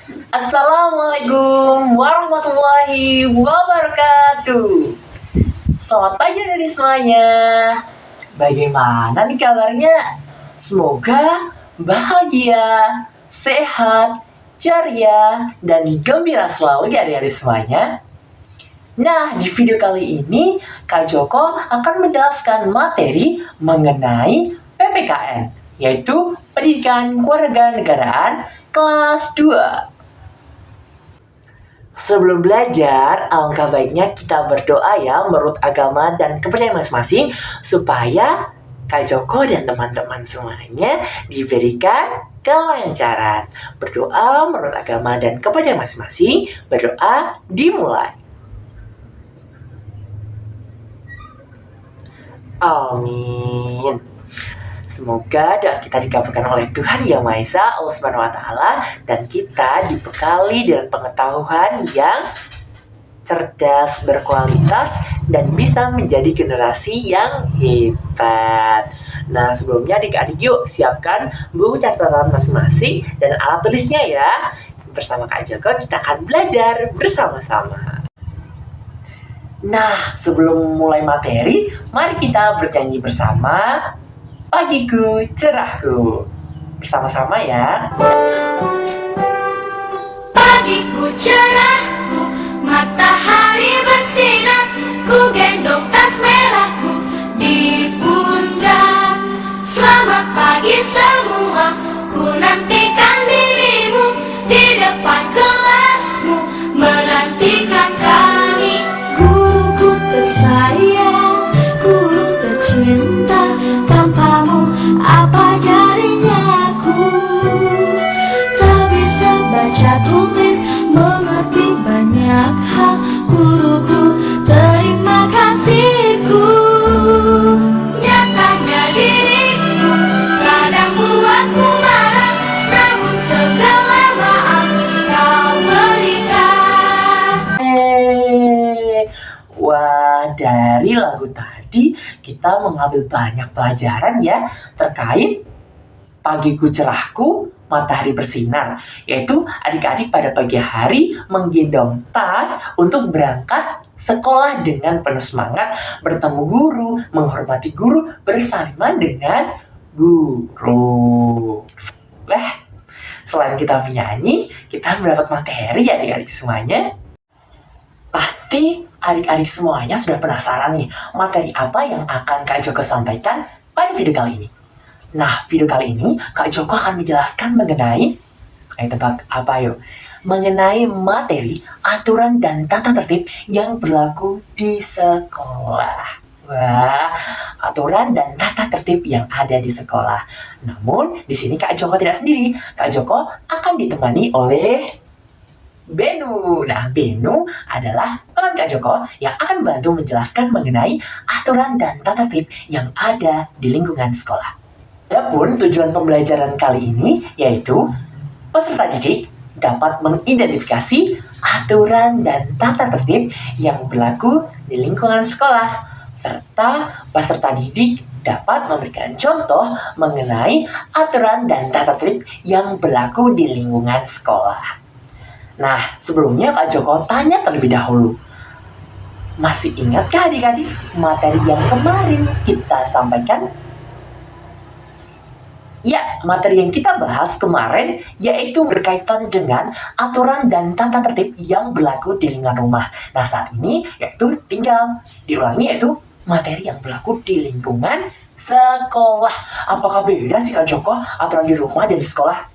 Assalamualaikum warahmatullahi wabarakatuh. Selamat pagi dari semuanya. Bagaimana nih kabarnya? Semoga bahagia, sehat, ceria, dan gembira selalu ya adik-adik semuanya. Nah, di video kali ini Kak Joko akan menjelaskan materi mengenai PPKN, yaitu Pendidikan Kewarganegaraan kelas 2. Sebelum belajar, alangkah baiknya kita berdoa ya menurut agama dan kepercayaan masing-masing supaya Kak Joko dan teman-teman semuanya diberikan kelancaran. Berdoa menurut agama dan kepercayaan masing-masing. Berdoa dimulai. Amin. Semoga doa kita dikabulkan oleh Tuhan Yang Maha Esa, Allah Subhanahu wa Ta'ala, dan kita dibekali dengan pengetahuan yang cerdas, berkualitas, dan bisa menjadi generasi yang hebat. Nah, sebelumnya adik-adik yuk siapkan buku catatan masing-masing dan alat tulisnya ya. Bersama Kak Joko kita akan belajar bersama-sama. Nah, sebelum mulai materi, mari kita bernyanyi bersama Pagiku Cerahku. Bersama-sama ya. Pagiku cerahku, matahari bersinar, ku gendong tas merahku di pundak. Selamat pagi semua, ku nantikan dirimu di depan kelasmu, menantikan kami. Guruku tersayang, guru tercinta, tanpamu apa jadinya aku? Tak bisa baca tulis, mengerti banyak hal. Guruku, terima kasihku. Nyatanya diriku kadang buatmu marah, namun segala maaf kau berikan. Wah, dari lagu tadi kita mengambil banyak pelajaran ya terkait pagiku cerahku, matahari bersinar. Yaitu adik-adik pada pagi hari menggendong tas untuk berangkat sekolah dengan penuh semangat, bertemu guru, menghormati guru, bersalaman dengan guru. Selain kita menyanyi, kita mendapat materi ya adik-adik semuanya. Pasti adik-adik semuanya sudah penasaran nih, materi apa yang akan Kak Joko sampaikan pada video kali ini. Nah, video kali ini Kak Joko akan menjelaskan mengenai, tebak apa yuk? Mengenai materi, aturan dan tata tertib yang berlaku di sekolah. Wah, aturan dan tata tertib yang ada di sekolah. Namun, di sini Kak Joko tidak sendiri. Kak Joko akan ditemani oleh Benu. Nah, Benu adalah teman Kak Joko yang akan bantu menjelaskan mengenai aturan dan tata tertib yang ada di lingkungan sekolah. Adapun tujuan pembelajaran kali ini yaitu peserta didik dapat mengidentifikasi aturan dan tata tertib yang berlaku di lingkungan sekolah, serta peserta didik dapat memberikan contoh mengenai aturan dan tata tertib yang berlaku di lingkungan sekolah. Nah, sebelumnya Kak Joko tanya terlebih dahulu. Masih ingatkah adik-adik materi yang kemarin kita sampaikan? Ya, materi yang kita bahas kemarin yaitu berkaitan dengan aturan dan tata tertib yang berlaku di lingkungan rumah. Nah, saat ini yaitu tinggal diulangi yaitu materi yang berlaku di lingkungan sekolah. Apakah beda sih Kak Joko aturan di rumah dan di sekolah?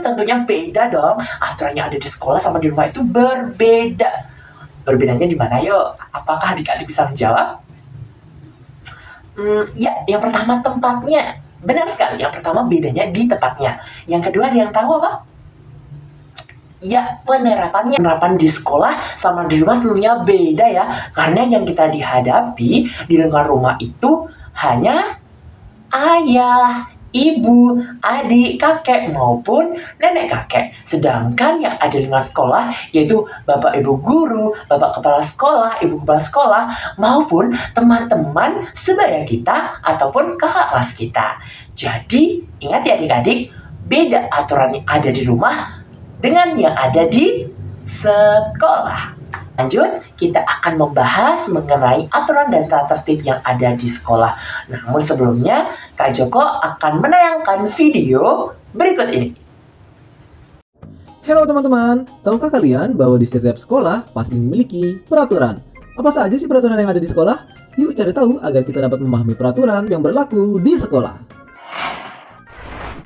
Tentunya beda dong. Aturan yang ada di sekolah sama di rumah itu berbeda. Berbedanya di mana yuk? Apakah adik-adik bisa menjawab? Ya, yang pertama tempatnya. Benar sekali, yang pertama bedanya di tempatnya. Yang kedua ada yang tahu apa? Ya, penerapannya. Penerapan di sekolah sama di rumah tentunya beda ya. Karena yang kita dihadapi di lingkungan rumah itu hanya ayah, ibu, adik, kakek, maupun nenek kakek. Sedangkan yang ada di lingkungan sekolah yaitu bapak ibu guru, bapak kepala sekolah, ibu kepala sekolah, maupun teman-teman sebaya kita ataupun kakak kelas kita. Jadi, ingat ya adik-adik, beda aturan yang ada di rumah dengan yang ada di sekolah. Lanjut, kita akan membahas mengenai aturan dan tata tertib yang ada di sekolah. Namun sebelumnya, Kak Joko akan menayangkan video berikut ini. Halo teman-teman, tahukah kalian bahwa di setiap sekolah pasti memiliki peraturan? Apa saja sih peraturan yang ada di sekolah? Yuk cari tahu agar kita dapat memahami peraturan yang berlaku di sekolah.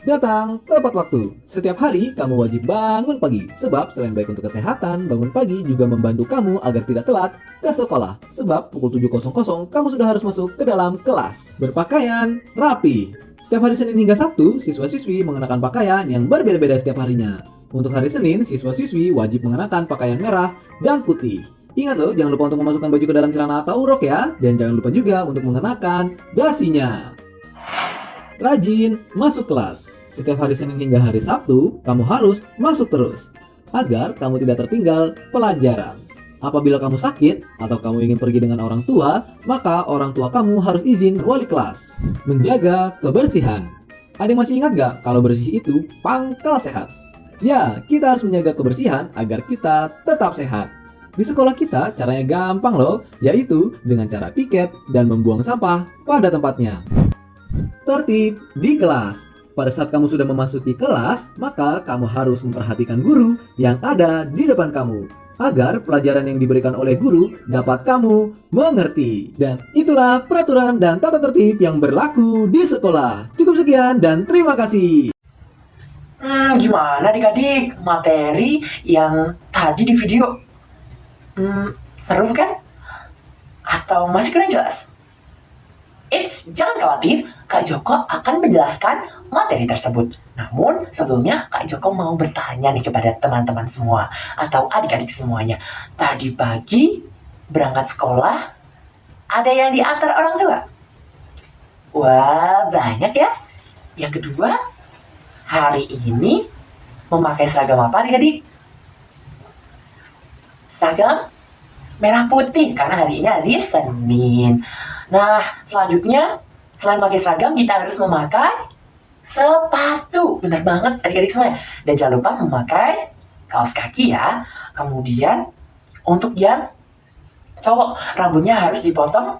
Datang tepat waktu. Setiap hari kamu wajib bangun pagi. Sebab selain baik untuk kesehatan, bangun pagi juga membantu kamu agar tidak telat ke sekolah. Sebab pukul 7.00 kamu sudah harus masuk ke dalam kelas. Berpakaian rapi. Setiap hari Senin hingga Sabtu, siswa-siswi mengenakan pakaian yang berbeda-beda setiap harinya. Untuk hari Senin, siswa-siswi wajib mengenakan pakaian merah dan putih. Ingat loh, jangan lupa untuk memasukkan baju ke dalam celana atau rok ya. Dan jangan lupa juga untuk mengenakan dasinya. Rajin masuk kelas. Setiap hari Senin hingga hari Sabtu, kamu harus masuk terus agar kamu tidak tertinggal pelajaran. Apabila kamu sakit atau kamu ingin pergi dengan orang tua, maka orang tua kamu harus izin wali kelas. Menjaga kebersihan. Ada yang masih ingat gak kalau bersih itu pangkal sehat? Ya, kita harus menjaga kebersihan agar kita tetap sehat. Di sekolah kita caranya gampang loh, yaitu dengan cara piket dan membuang sampah pada tempatnya. Tertib di kelas. Pada saat kamu sudah memasuki kelas, maka kamu harus memperhatikan guru yang ada di depan kamu, agar pelajaran yang diberikan oleh guru dapat kamu mengerti. Dan itulah peraturan dan tata tertib yang berlaku di sekolah. Cukup sekian dan terima kasih. Gimana adik-adik materi yang tadi di video? Seru kan? Atau masih kurang jelas? Jangan khawatir, Kak Joko akan menjelaskan materi tersebut. Namun sebelumnya Kak Joko mau bertanya nih kepada teman-teman semua atau adik-adik semuanya. Tadi pagi berangkat sekolah, ada yang diantar orang tua? Wah, banyak ya. Yang kedua, hari ini memakai seragam apa adik-adik? Seragam merah putih karena hari ini hari Senin. Nah, selanjutnya selain pakai seragam, kita harus memakai sepatu. Benar banget adik-adik semuanya. Dan jangan lupa memakai kaos kaki ya. Kemudian untuk yang cowok, rambutnya harus dipotong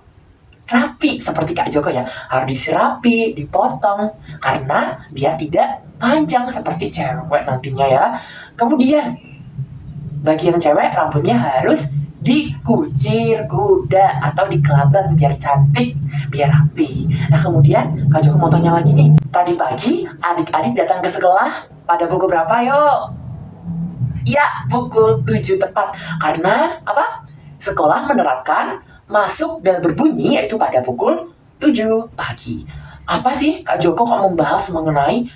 rapi seperti Kak Joko ya. Harus disirapi, dipotong karena biar tidak panjang seperti cewek nantinya ya. Kemudian bagian cewek rambutnya harus dikucir kuda atau dikelabang biar cantik, biar rapi. Nah kemudian Kak Joko mau tanya lagi nih. Tadi pagi adik-adik datang ke sekolah pada pukul berapa yuk? Ya, pukul 7 tepat. Karena apa? Sekolah menerapkan masuk bel berbunyi yaitu pada pukul 7 pagi. Apa sih Kak Joko kok membahas mengenai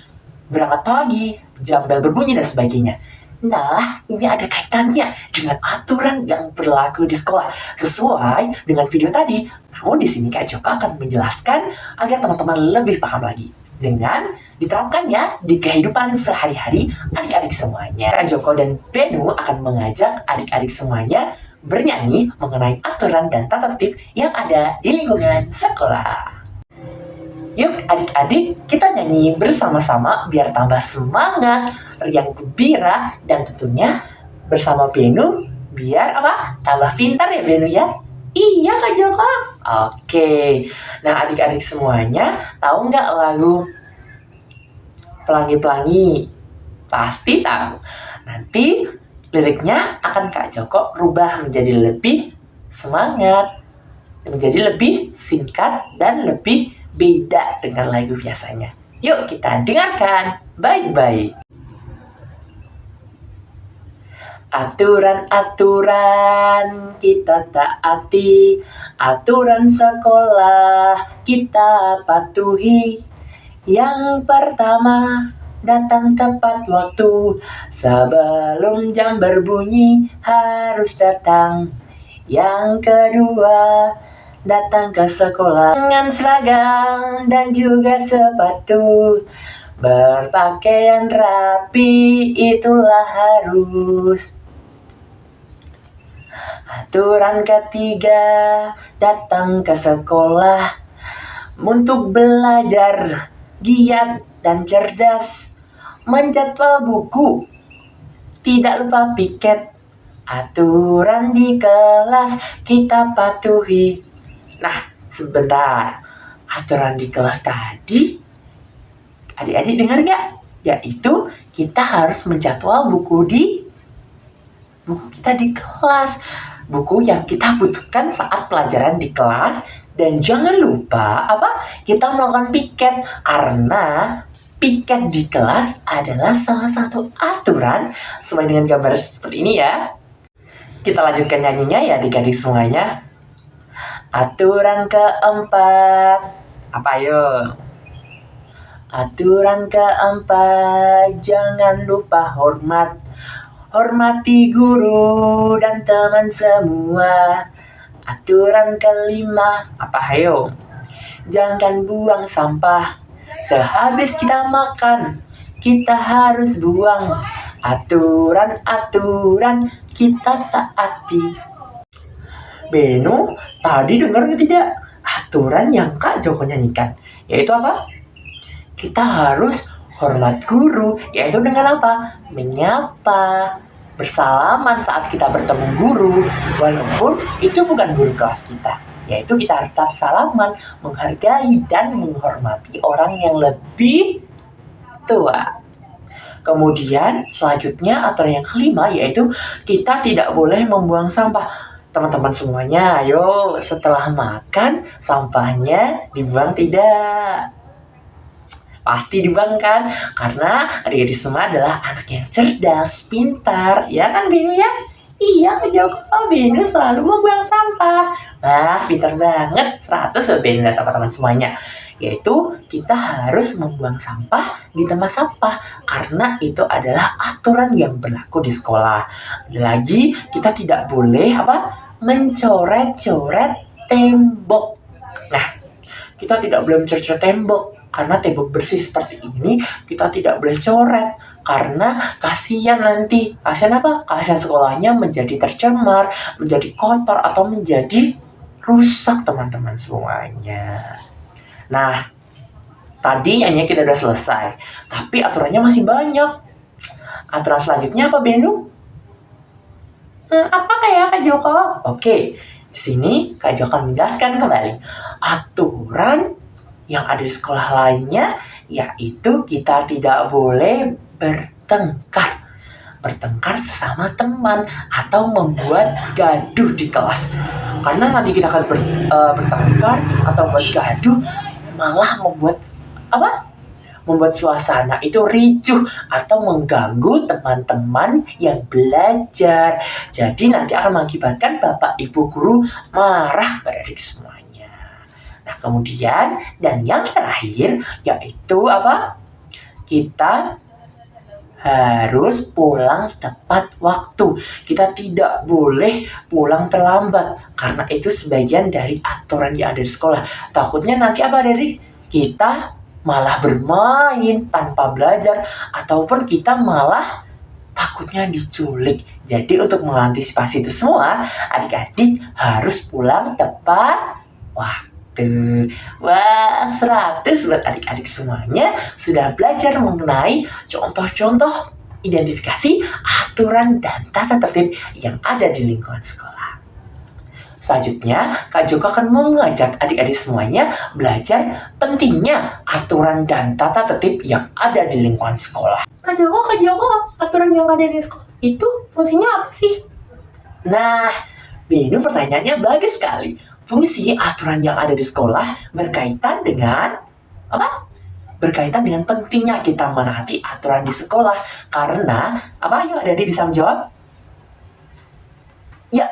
berangkat pagi, jam bel berbunyi dan sebagainya? Nah, ini ada kaitannya dengan aturan yang berlaku di sekolah sesuai dengan video tadi. Namun di sini Kak Joko akan menjelaskan agar teman-teman lebih paham lagi dengan diterapkannya di kehidupan sehari-hari adik-adik semuanya. Kak Joko dan Benu akan mengajak adik-adik semuanya bernyanyi mengenai aturan dan tata tertib yang ada di lingkungan sekolah. Yuk adik-adik, kita nyanyi bersama-sama biar tambah semangat, riang gembira, dan tentunya bersama Benu biar apa? Tambah pintar ya Benu ya? Iya Kak Joko. Oke, nah adik-adik semuanya tahu nggak lagu Pelangi-Pelangi? Pasti tahu. Nanti liriknya akan Kak Joko rubah menjadi lebih semangat, menjadi lebih singkat dan lebih beda dengan lagu biasanya. Yuk kita dengarkan baik-baik. Aturan-aturan kita taati, aturan sekolah kita patuhi. Yang pertama, datang tepat waktu, sebelum jam berbunyi harus datang. Yang kedua, datang ke sekolah dengan seragam dan juga sepatu. Berpakaian rapi itulah harus. Aturan ketiga, datang ke sekolah untuk belajar giat dan cerdas, menjadwal buku Tidak lupa piket. Aturan di kelas kita patuhi. Nah, sebentar. Aturan di kelas tadi, adik-adik dengar nggak? Yaitu kita harus menjadwal buku kita di kelas. Buku yang kita butuhkan saat pelajaran di kelas. Dan jangan lupa kita melakukan piket. Karena piket di kelas adalah salah satu aturan sesuai dengan gambar seperti ini ya. Kita lanjutkan nyanyinya ya adik-adik semuanya. Aturan keempat. Apa yuk? Aturan keempat, jangan lupa hormat. Hormati guru dan teman semua. Aturan kelima. Apa ayo? Jangan buang sampah. Sehabis kita makan, kita harus buang. Aturan-aturan kita taati. Beno, tadi dengar tidak? Aturan yang Kak Joko nyanyikan. Yaitu apa? Kita harus hormat guru. Yaitu dengan apa? Menyapa. Bersalaman saat kita bertemu guru. Walaupun itu bukan guru kelas kita. Yaitu kita harus tetap salaman, menghargai dan menghormati orang yang lebih tua. Kemudian selanjutnya aturan yang kelima yaitu kita tidak boleh membuang sampah. Teman-teman semuanya, ayo setelah makan sampahnya dibuang tidak? Pasti dibuang kan? Karena adik-adik semua adalah anak yang cerdas, pintar. Ya kan Benu ya? Iya, Kak Joko, Benu selalu membuang sampah. Nah, pintar banget. 100 loh Benu dan teman-teman semuanya. Yaitu kita harus membuang sampah di tempat sampah. Karena itu adalah aturan yang berlaku di sekolah. Ada lagi, kita tidak boleh mencoret-coret tembok. Nah, kita tidak boleh mencoret-coret tembok. Karena tembok bersih seperti ini, kita tidak boleh coret. Karena kasihan nanti. Kasihan apa? Kasihan sekolahnya menjadi tercemar, menjadi kotor, atau menjadi rusak teman-teman semuanya. Nah, tadi hanya kita udah selesai. Tapi aturannya masih banyak. Aturan selanjutnya apa, Benu? Apa kayak Kak Joko? Oke, di sini Kak Joko akan menjelaskan kembali. Aturan yang ada di sekolah lainnya, yaitu kita tidak boleh bertengkar. Bertengkar sesama teman atau membuat gaduh di kelas. Karena nanti kita akan bertengkar atau membuat gaduh, malah membuat suasana itu ricuh atau mengganggu teman-teman yang belajar. Jadi nanti akan mengakibatkan Bapak Ibu guru marah pada adik semuanya. Nah, kemudian dan yang terakhir yaitu kita harus pulang tepat waktu. Kita tidak boleh pulang terlambat karena itu sebagian dari aturan yang ada di sekolah. Takutnya nanti kita malah bermain tanpa belajar ataupun kita malah takutnya diculik. Jadi untuk mengantisipasi itu semua, adik-adik harus pulang tepat waktu. Wah, 100 buat adik-adik semuanya sudah belajar mengenai contoh-contoh identifikasi aturan dan tata tertib yang ada di lingkungan sekolah. Selanjutnya, Kak Joko akan mengajak adik-adik semuanya belajar pentingnya aturan dan tata tertib yang ada di lingkungan sekolah. Kak Joko, aturan yang ada di sekolah itu fungsinya apa sih? Nah, Benu pertanyaannya bagus sekali. Fungsi aturan yang ada di sekolah berkaitan dengan berkaitan dengan pentingnya kita menaati aturan di sekolah. Karena Yuk adik-adik bisa menjawab? Ya,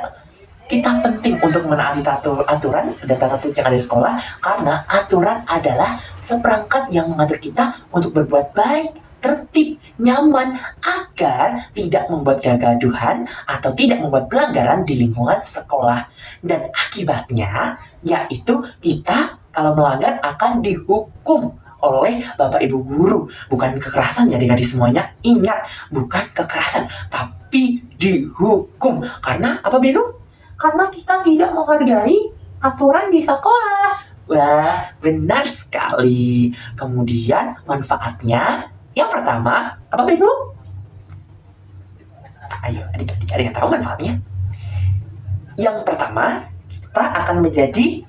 kita penting untuk menaati aturan dan tata tertib yang ada di sekolah karena aturan adalah seperangkat yang mengatur kita untuk berbuat baik, tertib, nyaman agar tidak membuat kegaduhan atau tidak membuat pelanggaran di lingkungan sekolah. Dan akibatnya yaitu kita kalau melanggar akan dihukum oleh Bapak Ibu guru. Bukan kekerasan ya adik-adik semuanya. Ingat, bukan kekerasan tapi dihukum. Karena apa Benu? Karena kita tidak menghargai aturan di sekolah. Wah, benar sekali. Kemudian manfaatnya yang pertama, apa Benu? Ayo, adik-adik, ada yang tahu manfaatnya? Yang pertama, kita akan menjadi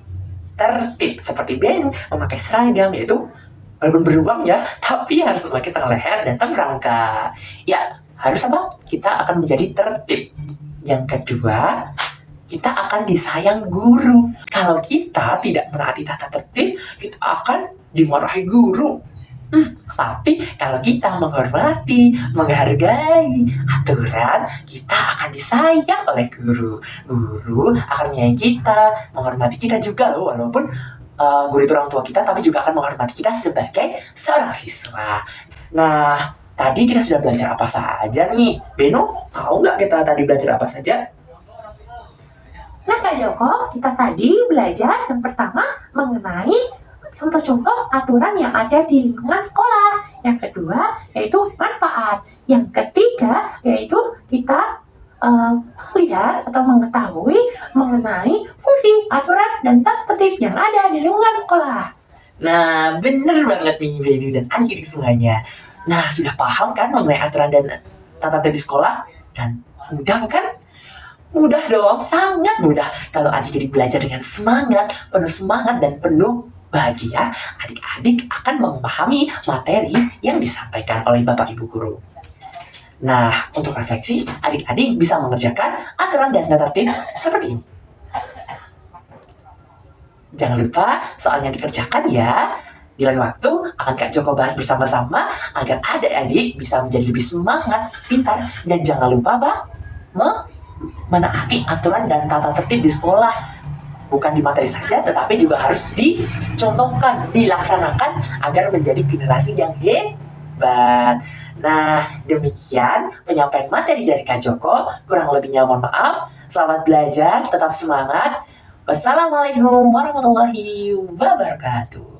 tertib. Seperti Ben memakai seragam, yaitu walaupun beruang ya, tapi harus memakai tang leher dan tang rangka. Ya, harus apa? Kita akan menjadi tertib. Yang kedua, kita akan disayang guru. Kalau kita tidak menaati tata tertib, kita akan dimarahi guru. Tapi kalau kita menghormati, menghargai aturan, kita akan disayang oleh guru. Guru akan menyayangi kita, menghormati kita juga loh, walaupun guru itu orang tua kita, tapi juga akan menghormati kita sebagai seorang siswa. Nah, tadi kita sudah belajar apa saja nih? Beno, tahu nggak kita tadi belajar apa saja? Nah Kak Joko, kita tadi belajar yang pertama mengenai contoh-contoh aturan yang ada di lingkungan sekolah. Yang kedua yaitu manfaat. Yang ketiga yaitu kita melihat atau mengetahui mengenai fungsi, aturan, dan tata tertib yang ada di lingkungan sekolah. Nah, bener banget nih Beno dan adik-adik semuanya. Nah, sudah paham kan mengenai aturan dan tata tertib di sekolah? Dan mudah kan? Mudah dong, sangat mudah. Kalau adik-adik belajar dengan semangat, penuh semangat dan penuh bahagia, adik-adik akan memahami materi yang disampaikan oleh Bapak Ibu Guru. Nah, untuk refleksi, adik-adik bisa mengerjakan aturan dan tata tertib seperti ini. Jangan lupa soalnya dikerjakan ya. Di lain waktu akan Kak Joko bahas bersama-sama agar adik-adik bisa menjadi lebih semangat, pintar, dan jangan lupa menaati aturan dan tata tertib di sekolah. Bukan di materi saja, tetapi juga harus dicontohkan, dilaksanakan agar menjadi generasi yang hebat. Nah, demikian penyampaian materi dari Kak Joko. Kurang lebihnya mohon maaf. Selamat belajar, tetap semangat. Wassalamualaikum warahmatullahi wabarakatuh.